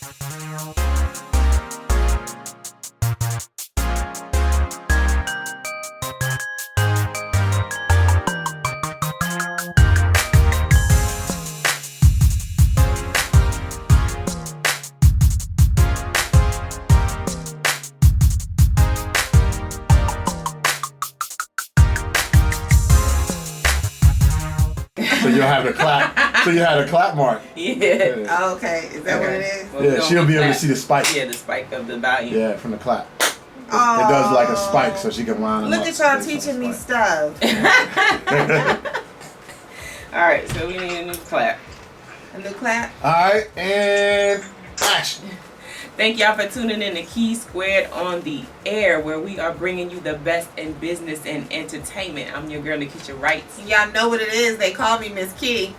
So you'll have a clap. So you had a clap mark. Yeah. Oh, okay. Is that what it is? Well, Yeah, she'll be able to see the spike. Yeah, the spike of the volume. Yeah, from the clap. It does like a spike, so she can line them Look up. at y'all teaching me stuff. All right, so we need a new clap. A new clap? All right, and action. Thank y'all for tuning in to Key Squared on the Air, where we are bringing you the best in business and entertainment. I'm your girl, Nikisha Wright. Y'all know what it is. They call me Miss Key.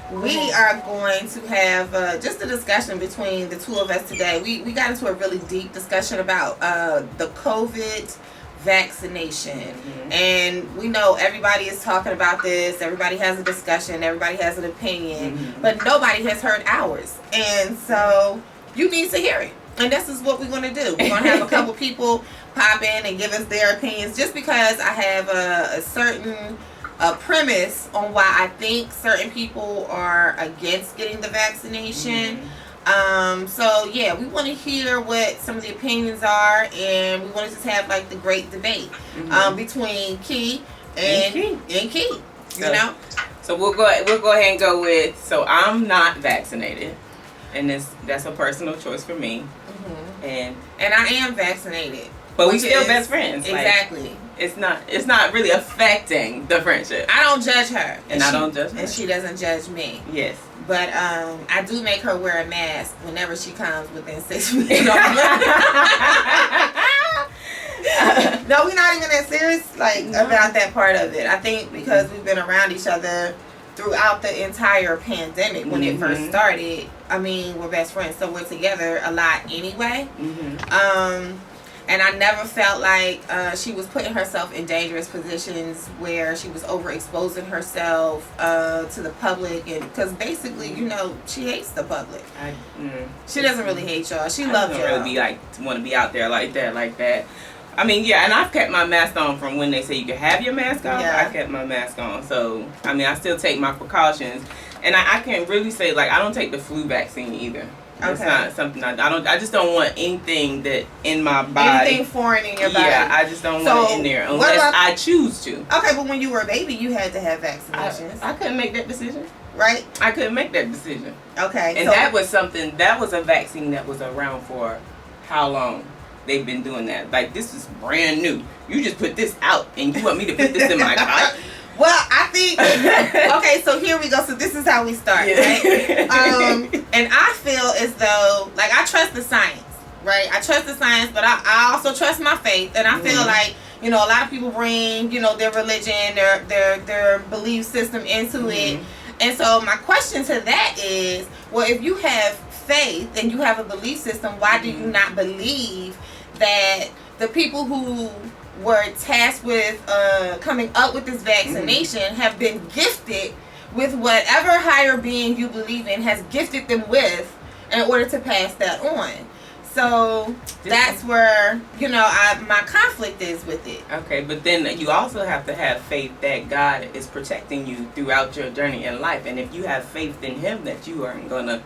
We are going to have just a discussion between the two of us today. We got into a really deep discussion about the COVID vaccination. Mm-hmm. And we know everybody is talking about this. Everybody has a discussion. Everybody has an opinion. Mm-hmm. But nobody has heard ours. And so you need to hear it. And this is what we're going to do. We're going to have a couple people pop in and give us their opinions, just because I have a certain premise on why I think certain people are against getting the vaccination. Mm-hmm. So yeah, we want to hear what some of the opinions are, and we want to just have like the great debate between Key and Key. You know? So we'll go ahead and go with, so I'm not vaccinated. And that's a personal choice for me. Mm-hmm. And I am vaccinated. But we still best friends. Exactly. Like, it's not really affecting the friendship. I don't judge her. And I don't judge her. And she doesn't judge me. Yes. But I do make her wear a mask whenever she comes within 6 feet. No, we're not even that serious about that part of it. I think because we've been around each other throughout the entire pandemic when it first started. I mean, we're best friends, so we're together a lot anyway. Mm-hmm. And I never felt like she was putting herself in dangerous positions where she was overexposing herself to the public, and because basically, you know, she hates the public. She doesn't really hate y'all. She loves y'all. Don't really want to be out there like that. I mean, yeah, and I've kept my mask on from when they say you can have your mask on. Yeah. I kept my mask on, so I mean, I still take my precautions, and I can't really say like I don't take the flu vaccine either. It's not something I just don't want anything that in my body. Anything foreign in your body. Yeah, I just don't want it in there unless I choose to. Okay, but when you were a baby, you had to have vaccinations. I couldn't make that decision. Right? I couldn't make that decision. Okay. And that was a vaccine that was around for how long? They've been doing that. Like, this is brand new. You just put this out and you want me to put this in my body? Well, I think, okay, so here we go. So this is how we start, right? And I feel as though, like, I trust the science, right? I trust the science, but I also trust my faith. And I feel like, you know, a lot of people bring, you know, their religion, their belief system into it. And so my question to that is, well, if you have faith and you have a belief system, why do you not believe that the people who were tasked with coming up with this vaccination have been gifted with whatever higher being you believe in has gifted them with in order to pass that on? So that's where, you know, my conflict is with it. Okay, but then you also have to have faith that God is protecting you throughout your journey in life. And if you have faith in Him that you aren't going to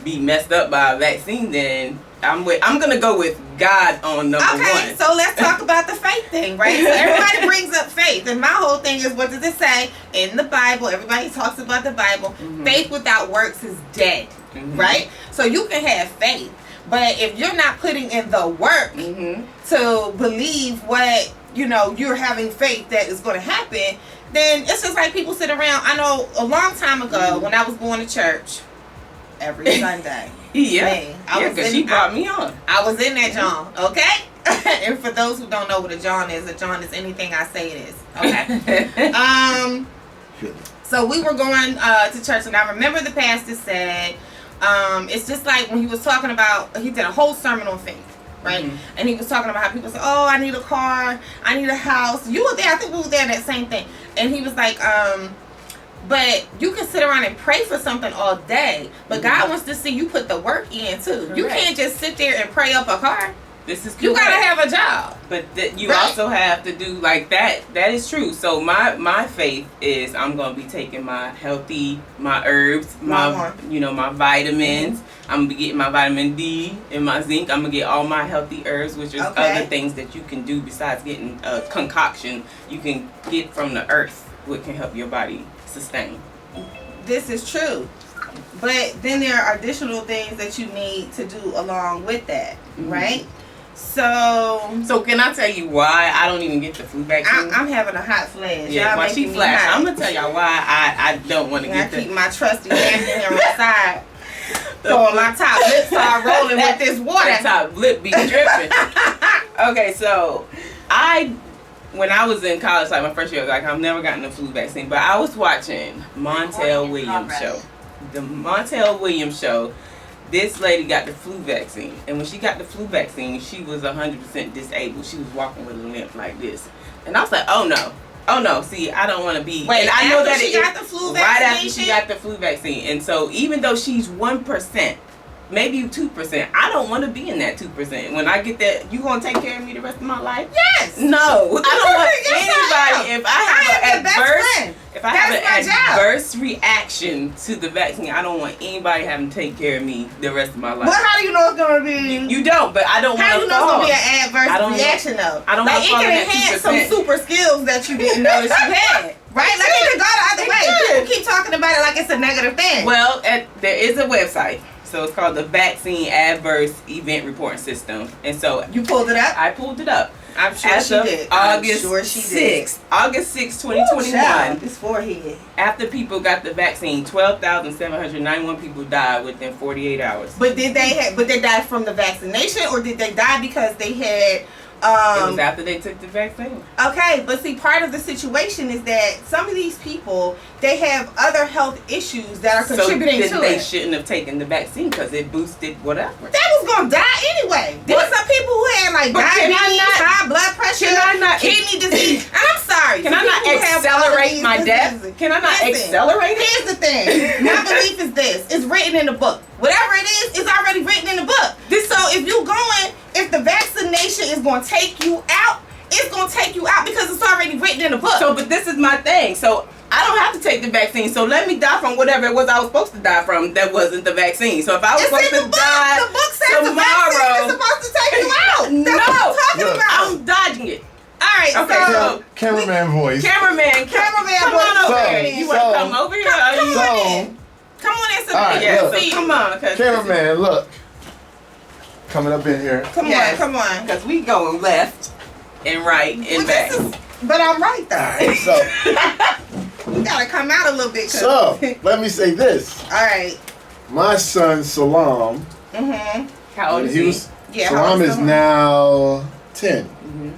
be messed up by a vaccine, then I'm going to go with God on number one. Okay, so let's talk about the faith thing, right? So everybody brings up faith, and my whole thing is, what does it say in the Bible? Everybody talks about the Bible. Faith without works is dead, right? So you can have faith, but if you're not putting in the work to believe what, you know, you're having faith that is going to happen, then it's just like people sit around. I know a long time ago when I was going to church every Sunday. Because she brought me on. I was in that John, okay? And for those who don't know what a John is anything I say it is, okay? So we were going to church, and I remember the pastor said, it's just like when he was talking about, he did a whole sermon on faith, right? And he was talking about how people say, oh, I need a car, I need a house. You were there, I think we were there, that same thing. And he was like, But you can sit around and pray for something all day. But God wants to see you put the work in too. Correct. You can't just sit there and pray up a car. This is correct. You gotta have a job. But you also have to do like that. That is true. So my faith is I'm gonna be taking my herbs, my vitamins. I'm gonna be getting my vitamin D and my zinc. I'm gonna get all my healthy herbs, which is other things that you can do besides getting a concoction you can get from the earth, which can help your body sustain. This is true. But then there are additional things that you need to do along with that, right? So can I tell you why I don't even get the flu vaccine? I'm having a hot flash. Yeah, why she flash? I'm gonna tell y'all why I don't want to get keep my trusty napkin on the side. So my top lip start rolling with this water. My top lip be dripping. Okay, so when I was in college, like my first year, I've never gotten a flu vaccine, but I was watching Montel Williams show. The Montel Williams show. This lady got the flu vaccine, and when she got the flu vaccine, she was 100% disabled. She was walking with a limp like this, and I was like, "Oh no! See, I don't want to be." Wait, and I know that she got the flu vaccine. Right after she got the flu vaccine, and so even though she's 1%, maybe 2%, I don't want to be in that 2%. When I get that, you gonna take care of me the rest of my life? Yes. No, I don't want anybody. If I have an adverse reaction to the vaccine, I don't want anybody having to take care of me the rest of my life. But how do you know it's gonna be? You don't, but I don't want to. How do you know it's gonna be an adverse reaction though? I don't like it can enhance some super skills that you didn't know that you had. Right? Like it can go the other way. People keep talking about it like it's a negative thing. Well, there is a website. So it's called the Vaccine Adverse Event Reporting System. And so you pulled it up? I pulled it up. I'm sure she did. August 6th, 2021. This forehead. After people got the vaccine, 12,791 people died within 48 hours. But did they die from the vaccination, or did they die because they had it was after they took the vaccine. Okay, but see, part of the situation is that some of these people, they have other health issues that are contributing to it. They shouldn't have taken the vaccine because it boosted whatever. They was gonna die anyway. There were some people who had like diabetes, high blood pressure, kidney disease. I'm sorry. Can I not accelerate my death? Can I not accelerate it? Here's the thing. My belief is this: it's written in the book. Whatever it is, it's already written in the book. So if the vaccination is going to take you out, it's going to take you out because it's already written in the book. So, but this is my thing. So I don't have to take the vaccine. So let me die from whatever it was I was supposed to die from that wasn't the vaccine. So if I was supposed to die the book says tomorrow, the vaccine is supposed to take you out. That's what I'm talking about. I'm dodging it. All right, okay, so cameraman voice. Cameraman voice. Come on over here. You want to come over here? Come on in, right, come on. Cameraman, look. Coming up in here. Come on. Because we going left and right and back. But I'm right though. All right, so. You got to come out a little bit. So, let me say this. All right. My son, Salam. Mm-hmm. How old is he? Salam is now 10. Mm-hmm.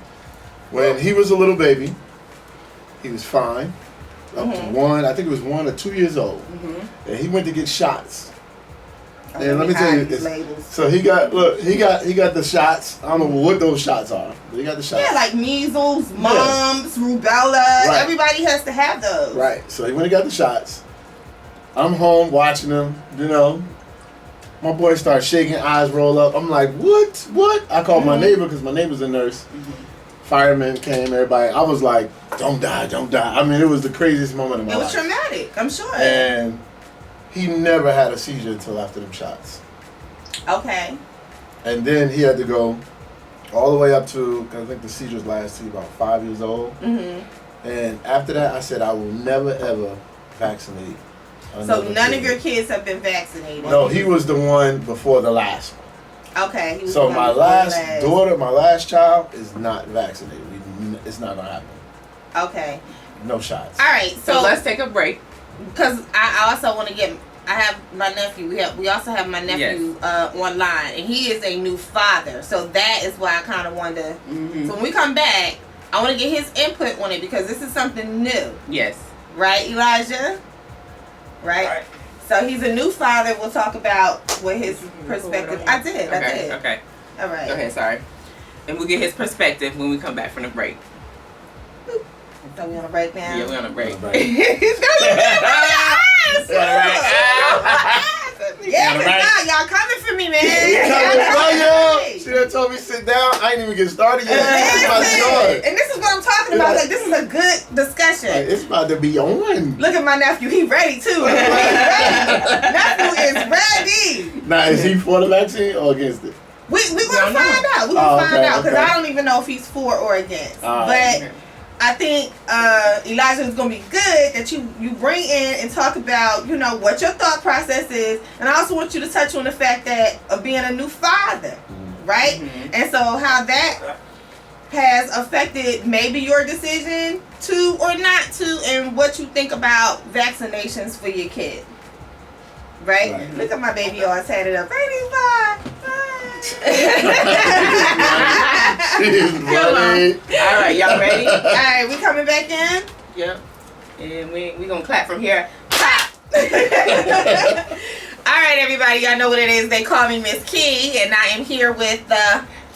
When he was a little baby, he was fine. Up to 1, I think it was 1 or 2 years old. Mm-hmm. And he went to get shots. And let me tell you this. So he got the shots. I don't know what those shots are. But he got the shots. Yeah, like measles, mumps, rubella. Right. Everybody has to have those. Right. So he went and got the shots. I'm home watching him, My boy starts shaking, eyes roll up. I'm like, what? I called my neighbor because my neighbor's a nurse. Mm-hmm. Firemen came, everybody. I was like, don't die. I mean, it was the craziest moment of my life. It was traumatic, I'm sure. And he never had a seizure until after them shots. Okay. And then he had to go all the way up to, I think the seizures lasted about 5 years old. Mm-hmm. And after that, I said, I will never, ever vaccinate. So none of your kids have been vaccinated? No, he was the one before the last one. Okay. He was so my last daughter, my last child, is not vaccinated. It's not going to happen. Okay. No shots. All right. So let's take a break. Because I also want to get... I have my nephew. We also have my nephew online, and he is a new father. So that is why I kind of wanted to... Mm-hmm. So when we come back, I want to get his input on it because this is something new. Yes. Right, Elijah? Right? So he's a new father. We'll talk about what his perspective... I did. Okay. All right. Okay, sorry. And we'll get his perspective when we come back from the break. So we on a break now? Yeah, we on a break. He's gonna yeah, cause now y'all coming for me, man. She done told me sit down. I ain't even get started yet. And this is what I'm talking about. Like, this is a good discussion. Like, it's about to be on. Look at my nephew. He ready too. He's ready. Nephew is ready. Now, is he for the vaccine or against it? We gonna find out. We gonna find out because okay. I don't even know if he's for or against. But I think Elijah is gonna be good that you bring in and talk about, you know, what your thought process is, and I also want you to touch on the fact that of being a new father, right? And so how that has affected maybe your decision to or not to, and what you think about vaccinations for your kid. Right? Look at my baby all tatted up. Baby, bye. She's ready. All right, y'all ready? All right, we coming back in? Yep. And we gonna clap from here. Clap. All right, everybody, y'all know what it is. They call me Miss Key, and I am here with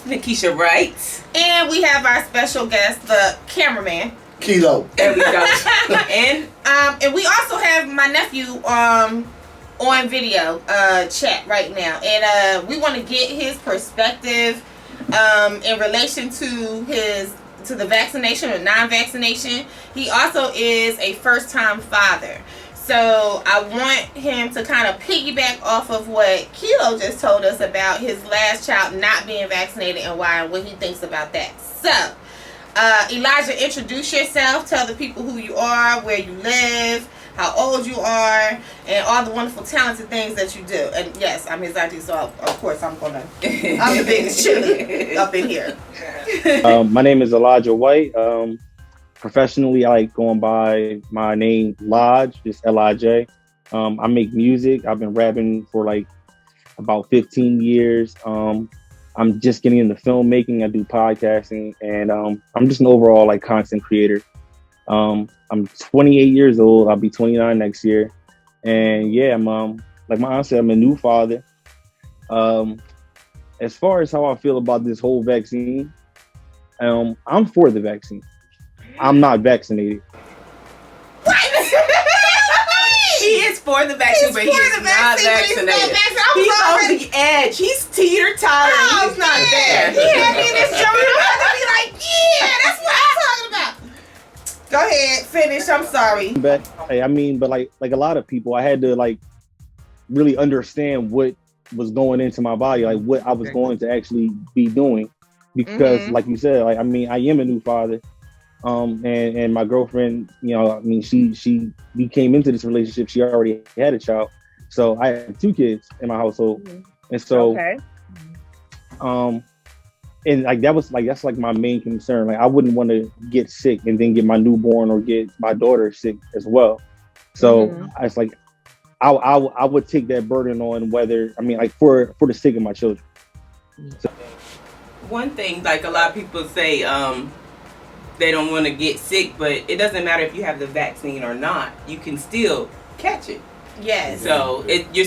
Nikisha Wright. And we have our special guest, the cameraman. Kilo. There we go. And we also have my nephew on video chat right now, and we want to get his perspective in relation to the vaccination or non-vaccination. He also is a first-time father, so I want him to kind of piggyback off of what Kilo just told us about his last child not being vaccinated and why, and what he thinks about that. So Elijah, introduce yourself, tell the people who you are, where you live, how old you are, and all the wonderful talented things that you do. And yes, I'm his auntie, so of course I'm the biggest cheerleader up in here. My name is Elijah White. Professionally, I like going by my name Lij'S, just L-I-J. I make music. I've been rapping for like about 15 years. I'm just getting into filmmaking. I do podcasting, and I'm just an overall like content creator. I'm 28 years old. I'll be 29 next year. And yeah, I'm like my aunt said, I'm a new father. As far as how I feel about this whole vaccine, I'm for the vaccine. I'm not vaccinated. He is for the vaccine, but he is not vaccinated. He's on the edge. He's teeter-tottering. Oh, He's not there. He had me in this joint. I'm gonna be like, yeah, that's what I'm talking about. Go ahead, finish. I'm sorry. But hey, I mean, but like a lot of people, I had to like really understand what was going into my body, like what I was going to actually be doing, because like you said, like I mean, I am a new father, and my girlfriend, you know, I mean, we came into this relationship, she already had a child, so I have 2 kids in my household, and so and like that's like my main concern. Like I wouldn't want to get sick and then get my newborn or get my daughter sick as well. So it's like I would take that burden on, whether I mean like for the sake of my children. So, one thing, like a lot of people say, they don't want to get sick, but it doesn't matter if you have the vaccine or not. You can still catch it. Yes. So you're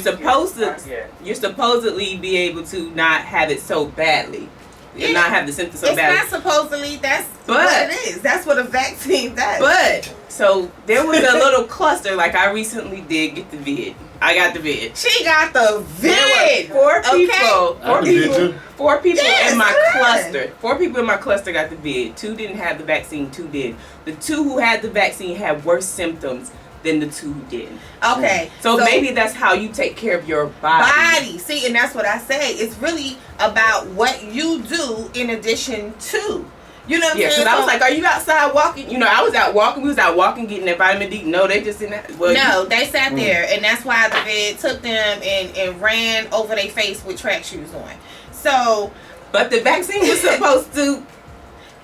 supposedly be able to not have it so badly. And not have the symptoms so bad. It's not supposedly, that's what it is. That's what a vaccine does. But, so there was a little cluster, like I recently did get the vid. I got the vid. She got the vid. There were 4 people. Okay. 4 people in my cluster. 4 people in my cluster got the vid. 2 didn't have the vaccine, 2 did. The 2 who had the vaccine had worse symptoms than the 2 who didn't. Okay. So maybe that's how you take care of your body. See, and that's what I say. It's really about what you do in addition to. You know what I'm saying? Because I was like, are you outside walking? You know, I was out walking. We was out walking getting that vitamin D. No, they just didn't. No, they sat there, and that's why the vid took them and ran over their face with track shoes on. So, but the vaccine was supposed to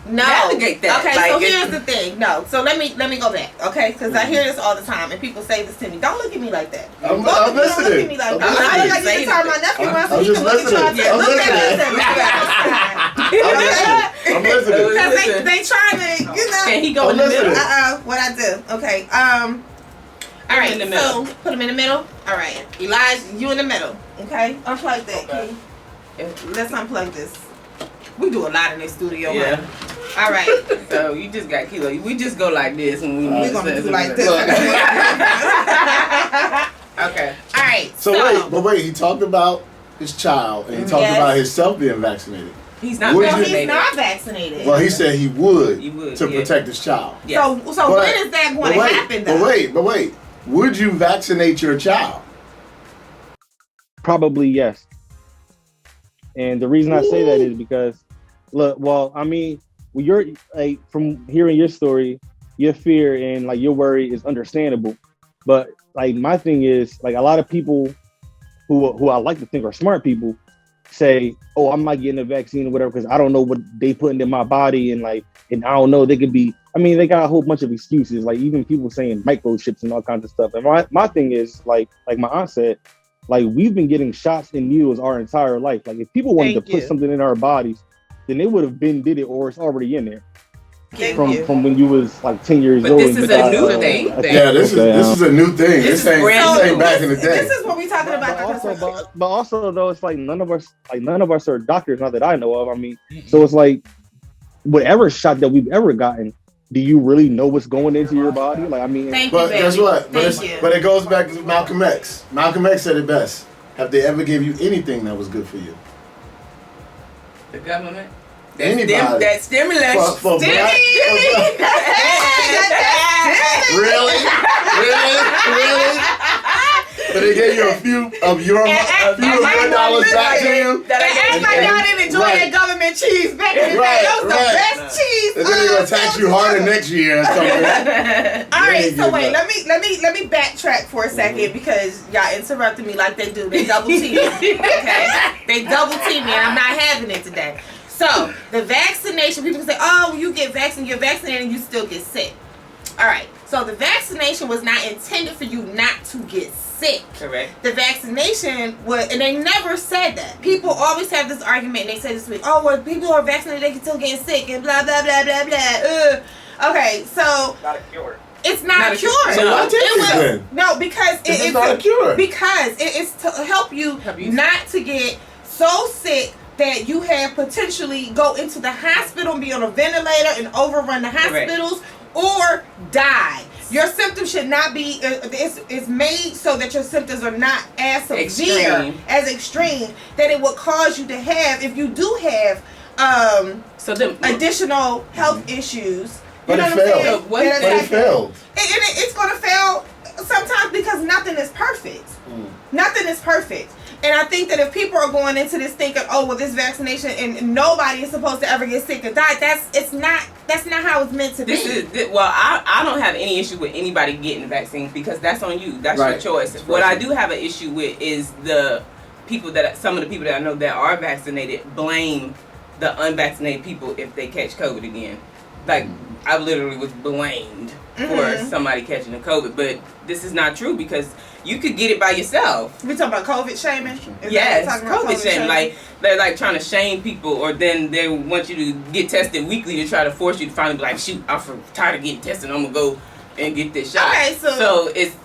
navigate that. Okay, like, so here's the thing. No, so let me go back, okay? Because I hear this all the time, and people say this to me. Don't look at me like that. I'm Don't listening. look at me like that. I look like you can turn my nephew around so you can look at y'all. Look at us. I'm listening. Because they trying to, you know. Can he go in the middle? What I do? Okay. All right. In the middle. So put him in the middle. All right. Elijah, you in the middle. Okay. Unplug that. Okay. Let's unplug this. We do a lot in this studio. Yeah. Right? All right. So you just got kilo. We just go like this when we We're gonna do like this. Okay. All right. So wait, he talked about his child and he talked about himself being vaccinated. He's not vaccinated. He's not vaccinated. Well, he said he would to yeah. protect his child. Yes. So when is that going to happen, though? But wait. Would you vaccinate your child? Probably yes. And the reason I say that is because, look, well, I mean, you're like, from hearing your story, your fear and like your worry is understandable. But like my thing is, like, a lot of people who I like to think are smart people say, oh, I'm not getting a vaccine or whatever because I don't know what they putting in my body, and I don't know, they could be, I mean, they got a whole bunch of excuses, like even people saying microchips and all kinds of stuff. And my thing is, like my aunt said, like, we've been getting shots and needles our entire life. Like, if people wanted to put something in our bodies, then they would have been did it, or it's already in there. From when you was like 10 years old. This is a new thing. Yeah, this is a new thing. This ain't back in the day. This is what we talking about. But also though, it's like none of us are doctors, not that I know of. I mean, so it's like whatever shot that we've ever gotten, do you really know what's going into your body? Like, I mean, but guess what? But it goes back to Malcolm X. Malcolm X said it best. Have they ever gave you anything that was good for you? The government? Anybody. That stimulus. For Really? But they gave you a few of your dollars back to you. And act like y'all didn't enjoy that government cheese back in the day. That was the best cheese. And then they're gonna tax you harder next year or something. All right, so wait, let me backtrack for a second because y'all interrupted me like they do. They double team me. Okay, they double team me, and I'm not having it today. So the vaccination, people say, "Oh, you get vaccinated, and you still get sick." All right. So the vaccination was not intended for you not to get sick. Correct. The vaccination was, and they never said that. People always have this argument, and they say this week, "Oh, well, people who are vaccinated, they can still get sick," and blah blah blah blah blah. Okay, so not a cure. It's not a cure. So why take it then? No, because it's not a cure. Because it is to help you not to get so sick that you have potentially go into the hospital and be on a ventilator and overrun the hospitals. Correct. Or die. Your symptoms should not be. It's made so that your symptoms are not as severe, as extreme that it would cause you to have, if you do have additional health issues. But it failed. It failed. It's going to fail sometimes because nothing is perfect. Nothing is perfect. And I think that if people are going into this thinking, oh, well, this vaccination and nobody is supposed to ever get sick or die, that's not how it's meant to be. I don't have any issue with anybody getting the vaccine because that's on you. That's your choice. That's what I do have an issue with is some of the people that I know that are vaccinated blame the unvaccinated people if they catch COVID again. Like, I literally was blamed for somebody catching the COVID, but this is not true because you could get it by yourself. We talking about COVID shaming? Yes, COVID shaming. Like, they're like trying to shame people, or then they want you to get tested weekly to try to force you to finally be like, shoot, I'm tired of getting tested, I'm gonna go and get this shot. Okay, so it's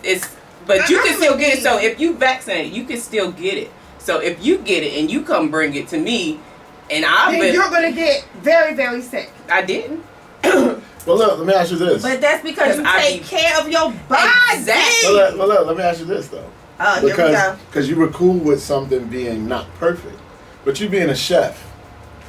but you can still get it. So if you vaccinated, you can still get it. So if you get it and you come bring it to me, and you're gonna get very, very sick. I didn't. Well, look, let me ask you this. But that's because you take care of your body. Exactly. Well, look, let me ask you this, though. Because you were cool with something being not perfect. But you being a chef,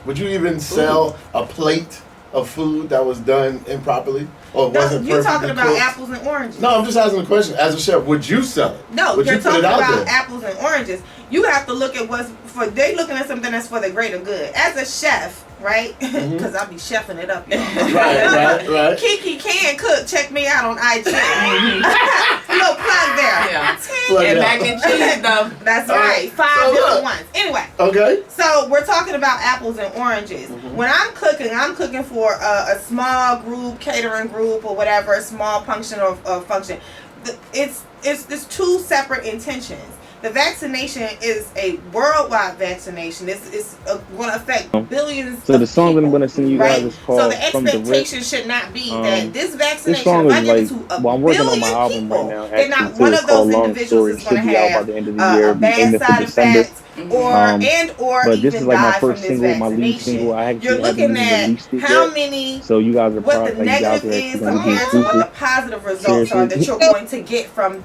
would you even sell a plate of food that was done improperly? Or wasn't you're talking about cooked? apples and oranges. No, I'm just asking a question. As a chef, would you sell it? No, would you're you put talking it out about there? apples and oranges. You have to look at they're looking at something that's for the greater good. As a chef, right? Because I'll be chefing it up, y'all. right. Kiki can cook. Check me out on IG. Little plug there. Yeah. And mac and cheese, though. That's right. 5 different ones. Anyway. Okay. So we're talking about apples and oranges. When I'm cooking for a small group, catering group, or whatever, a small function or function. It's two separate intentions. The vaccination is a worldwide vaccination. It's going to affect billions. So the song that I'm going to send you guys is called. So the expectation should not be that this vaccination. This song is I'm working on my album right now. They're not one of those individuals is going to have out by the end of the year. a bad side effect. or but even this is like my die from first this single, my lead vaccination. single. I actually You're looking haven't even at released it how yet. many, So you guys are what probably the negative is compared to what the positive results are that you're going to get from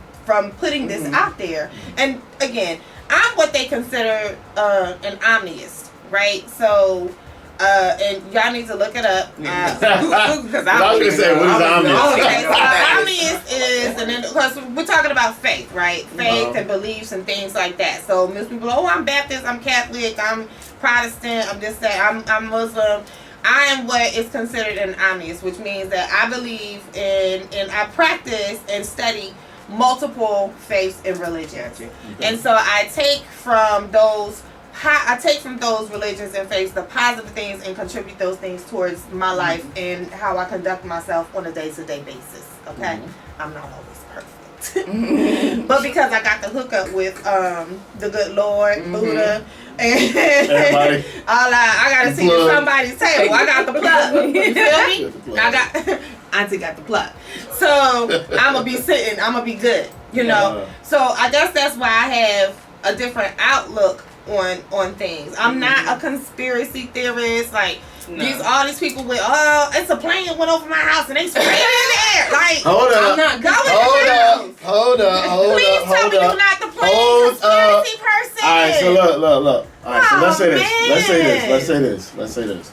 putting this out there. And again, I'm what they consider an omniist, right? So and y'all need to look it up. Because I was gonna say, what is omniist? Okay, so omniist is, because we're talking about faith, right? Faith and beliefs and things like that. So most people, I'm Baptist, I'm Catholic, I'm Protestant, I'm this, that, I'm Muslim. I am what is considered an omniist, which means that I believe in and I practice and study multiple faiths and religions. And so I take from those religions and faiths the positive things and contribute those things towards my life and how I conduct myself on a day-to-day basis. Okay? I'm not always perfect. But because I got the hookup with the good Lord, Buddha, and I gotta see somebody's table. I got the plug. You feel me? Auntie got the plug. So I'm gonna be sitting, I'm gonna be good. You know? So I guess that's why I have a different outlook on things. I'm not a conspiracy theorist. Like all these people with it's a plane that went over my house and they sprayed it in the air. Like I'm not going Hold up. Please tell me you're not the plane conspiracy person. Alright, so look. Alright, so let's say this.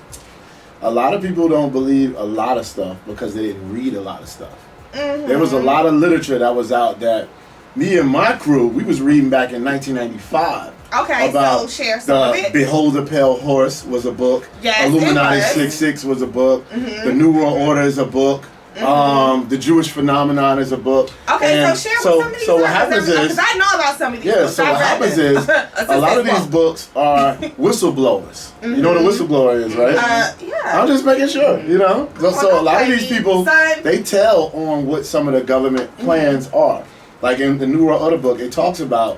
A lot of people don't believe a lot of stuff because they didn't read a lot of stuff. There was a lot of literature that was out that me and my crew, we was reading back in 1995. Okay, so share some of it. Behold the Pale Horse was a book. Yes, Illuminati 66 was a book. The New World Order is a book. The Jewish Phenomenon is a book. Okay, so share with some of these. So what happens is, because I know about some of these. Yeah, so what happens is, a lot of these books are whistleblowers. You know what a whistleblower is, right? Yeah. I'm just making sure, you know. So a lot of these people, they tell on what some of the government plans are. Like in the New World Order book, it talks about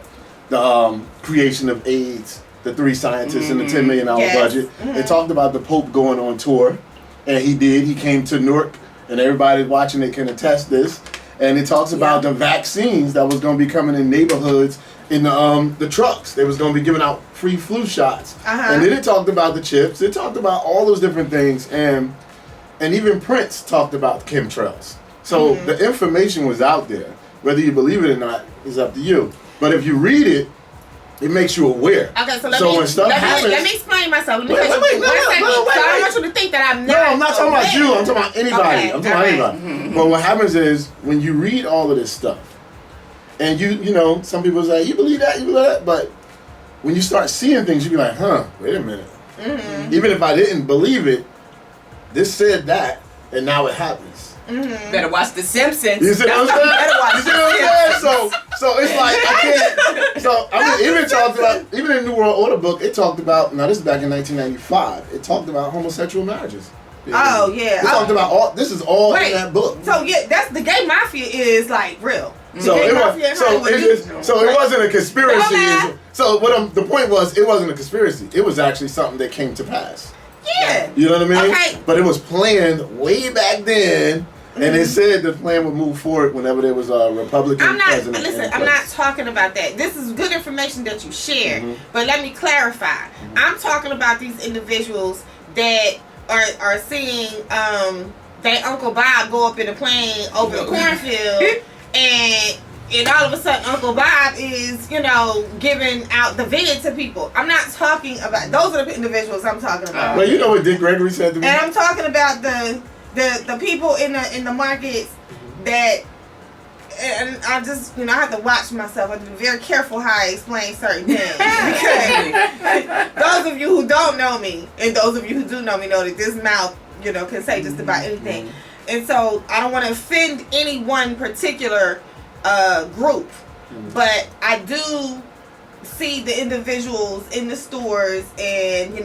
the creation of AIDS, the 3 scientists and the $10 million budget. It talked about the Pope going on tour, and he did. He came to Newark, and everybody watching it can attest this. And it talks about the vaccines that was going to be coming in neighborhoods in the trucks. They was going to be giving out free flu shots. And then it talked about the chips. It talked about all those different things. And even Prince talked about chemtrails. So the information was out there. Whether you believe it or not is up to you. But if you read it, it makes you aware. Okay, so let me explain myself. Wait, I don't want you to think that I'm not. No, I'm not talking about you. I'm talking about anybody. I'm talking about anybody. But what happens is when you read all of this stuff, and you know, some people say, you believe that, you believe that, but when you start seeing things, you be like, wait a minute. Even if I didn't believe it, this said that, and now it happens. Better watch The Simpsons. You see what I'm saying? So it's like I can't. So I mean, even in the New World Order book, it talked about. Now this is back in 1995. It talked about homosexual marriages. Oh yeah. It talked about all. This is all in that book. So yeah, that's the gay mafia is like real. So it wasn't a conspiracy. So the point was, it wasn't a conspiracy. It was actually something that came to pass. Yeah. You know what I mean? Okay. But it was planned way back then. And it said the plan would move forward whenever there was a Republican president. Listen, I'm not talking about that. This is good information that you shared. But let me clarify. I'm talking about these individuals that are seeing their Uncle Bob go up in a plane over the cornfield and all of a sudden Uncle Bob is, giving out the vid to people. I'm not talking about, those are the individuals I'm talking about. Well, you know what Dick Gregory said to me? And I'm talking about the people in the markets that, and I just, I have to watch myself. I have to be very careful how I explain certain things. Because those of you who don't know me, and those of you who do know me, know that this mouth, can say just about anything. And so I don't want to offend any one particular group. But I do see the individuals in the stores and,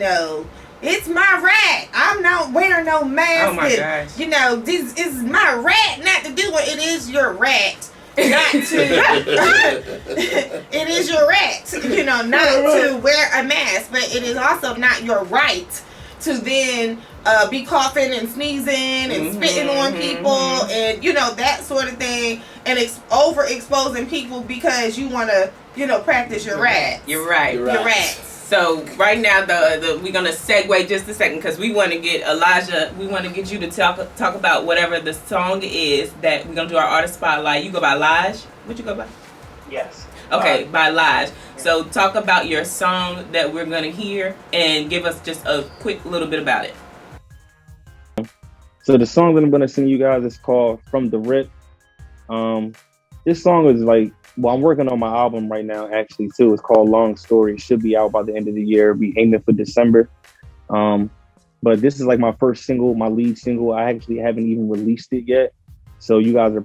it's my right. I'm not wearing no mask. Oh my gosh. This is my right not to do it. It is your right not to. It is your right, not to wear a mask. But it is also not your right to then be coughing and sneezing and spitting on people and that sort of thing, and overexposing people because you want to practice your rats. You're right. Your rats. So right now, we're gonna segue just a second because we want to get Elijah. We want to get you to talk about whatever the song is that we're gonna do our artist spotlight. You go by Lij'S. What you go by? Yes. Okay, by Lij'S. So talk about your song that we're gonna hear and give us just a quick little bit about it. So the song that I'm gonna sing you guys is called "From the Rip." This song is like, well, I'm working on my album right now actually too. It's called "Long Story." It should be out by the end of the year. Be aiming for December. But this is like my first single, my lead single. I actually haven't even released it yet. So you guys are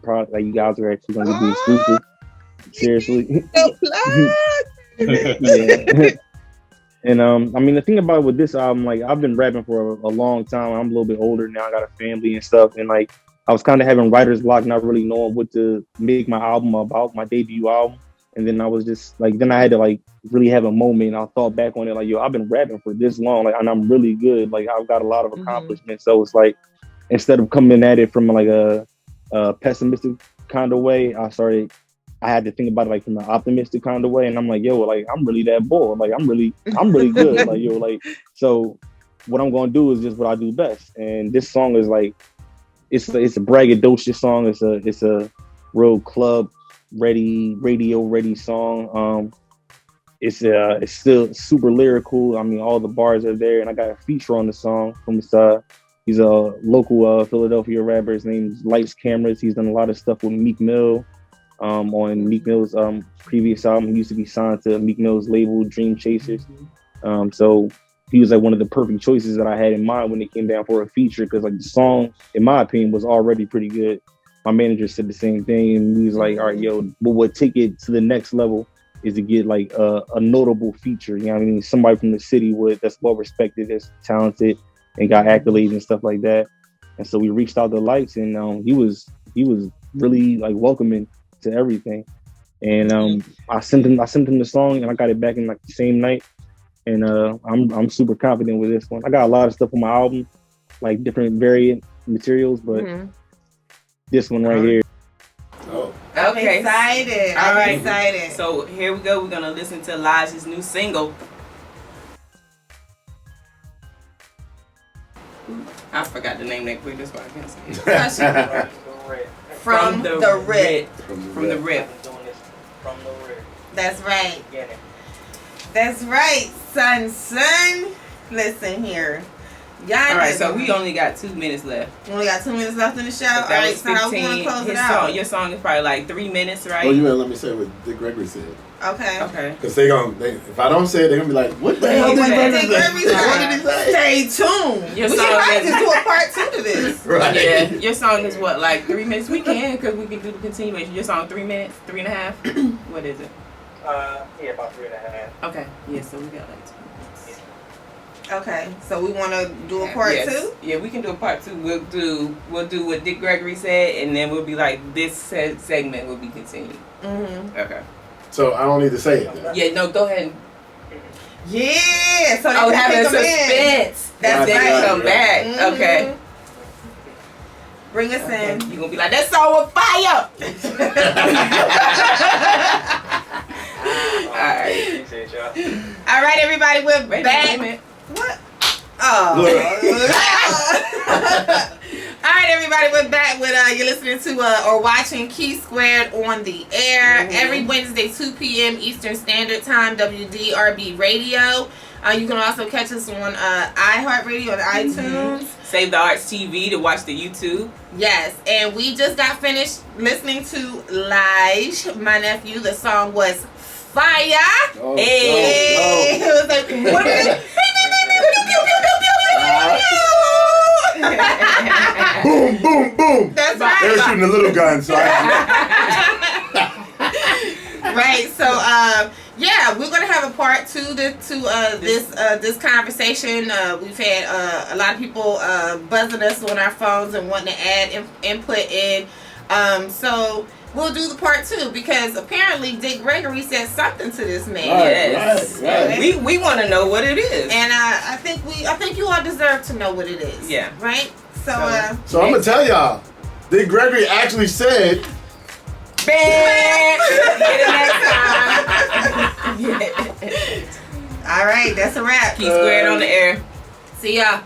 actually gonna be exclusive. Seriously. Yeah. And I mean, the thing about with this album, like I've been rapping for a long time. I'm a little bit older now. I got a family and stuff, and like I was kind of having writer's block, not really knowing what to make my album about, my debut album. And then I was just like, then I had to like really have a moment. And I thought back on it, like, yo, I've been rapping for this long, like, and I'm really good. Like I've got a lot of accomplishments. So it's like, instead of coming at it from like a pessimistic kind of way, I had to think about it like from an optimistic kind of way. And I'm like, yo, like, I'm really that bold. Like, I'm really good. Like, yo, like, so what I'm going to do is just what I do best. And this song is like, it's a braggadocious song. It's a real club ready, radio ready song. It's still super lyrical. I mean, all the bars are there. And I got a feature on the song from this, he's a local Philadelphia rapper. His name's Lij'S. He's done a lot of stuff with Meek Mill. On Meek Mill's previous album, he used to be signed to Meek Mill's label Dream Chasers. So he was like one of the perfect choices that I had in mind when it came down for a feature, because like the song, in my opinion, was already pretty good. My manager said the same thing, and he was like, all right, yo, but what take it to the next level is to get like a notable feature. You know what I mean? Somebody from the city that's well respected, that's talented, and got accolades and stuff like that. And so we reached out to Lij'S, and he was really like welcoming to everything. And I sent him the song, and I got it back in like the same night. And I'm super confident with this one. I got a lot of stuff on my album, like different variant materials, but this one right here. Oh. Okay. I'm excited. So here we go. We're gonna listen to Lij'S' new single. I forgot the name that quick. That's why I can't say it. From the Rip. From the Rip. That's right. That's right, son. Listen here. Y'all. All right, so we only got 2 minutes left. We only got 2 minutes left in the show. All That right, was so how we want to close it out? Your song is probably like 3 minutes, right? Oh, you better let me say what Dick Gregory said. Okay. Because if I don't say it, they're going to be like, what the hell did Dick Gregory say? What did he say? Stay tuned. We can probably just do a part 2 to this. Right. Yeah. Your song is what, like 3 minutes? We can, because we can do the continuation. Your song 3 minutes, 3.5? What is it? Yeah, about 3.5. Okay. Yeah, so we got like 2 minutes. Okay, so we want to do a part 2? Yeah, we can do a part 2. We'll do what Dick Gregory said, and then we'll be like, this segment will be continued. Okay. So I don't need to say it then. Yeah, no, go ahead. Yeah, so they have can a pick 'em in. suspense. That's then right. Come back. Okay. Bring us in. You're gonna be like, that song was fire. Alright. All right, everybody, we're Wait back. a minute. What? Oh. All right, everybody, we're back with you're listening to or watching Key Squared on the air every Wednesday, 2 p.m. Eastern Standard Time, WDRB Radio. You can also catch us on iHeartRadio and iTunes. Save the Arts TV to watch the YouTube. Yes, and we just got finished listening to Lij'S, my nephew. The song was Fire. Oh, Hey. It was like, what is it? Boom, boom, boom. That's They were right. shooting a little gun, so Right. So yeah, we're gonna have a part 2 to this conversation. We've had a lot of people buzzing us on our phones and wanting to add input in. So we'll do the part 2 because apparently Dick Gregory said something to this man. Yes. Right. We want to know what it is. And I think you all deserve to know what it is. Yeah. Right. So So I'm gonna tell y'all, Dick Gregory actually said, Get it next time. All right, that's a wrap. Key Squared on the air. See y'all.